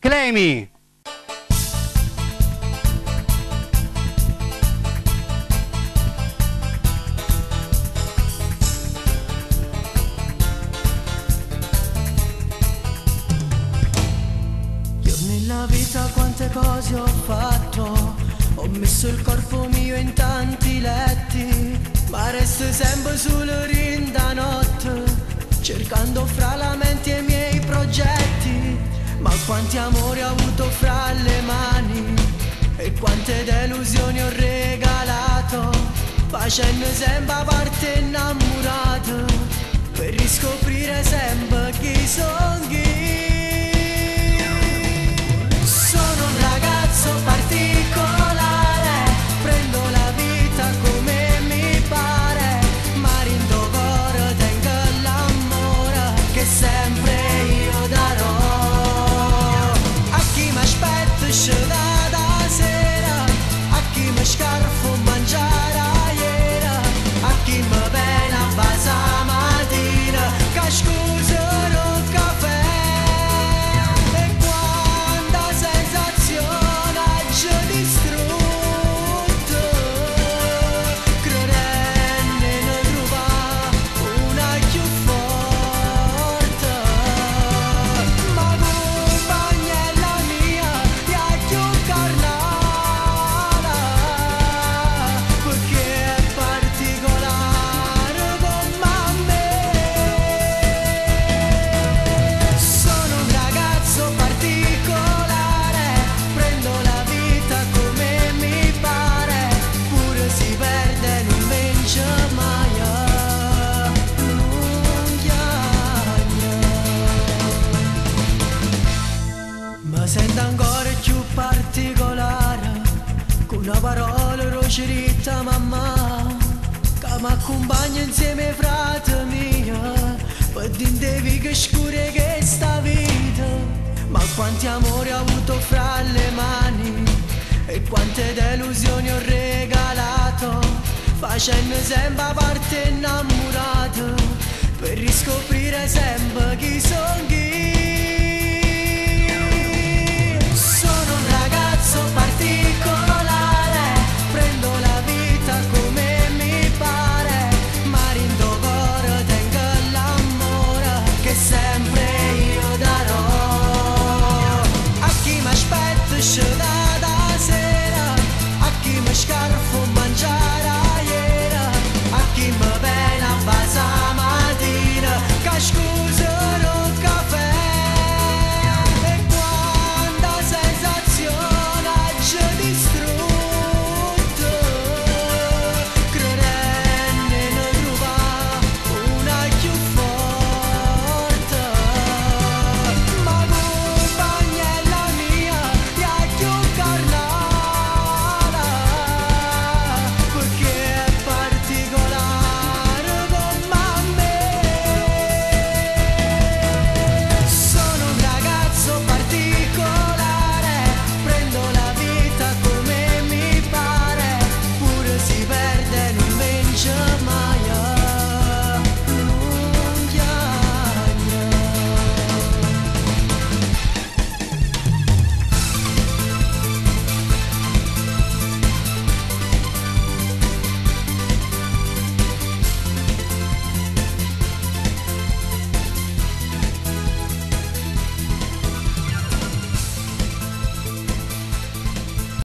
Clemi. Nella vita quante cose ho fatto, ho messo il corpo mio in tanti letti, ma resto sempre solo rinda notte, cercando fra la mente i miei progetti. Ma quanti amori ho avuto fra le mani e quante delusioni ho regalato, facendo sempre parte innamorato, per riscoprire sempre chi son chi. Particolare, prendo la vita come mi pare, ma rindo coro tengo l'amore che sempre io darò. A chi mi aspetta scena da sera, a chi mi scarfo mangiare ieri, a chi mi viene a basa mattina, che scusano un caffè. Sento ancora più particolare, con una parola roscerita mamma, che mi accompagna insieme ai frati miei, per dire che scure che sta vita. Ma quanti amori ho avuto fra le mani e quante delusioni ho regalato, facendo sempre parte innamorato, per riscoprire sempre chi son chi.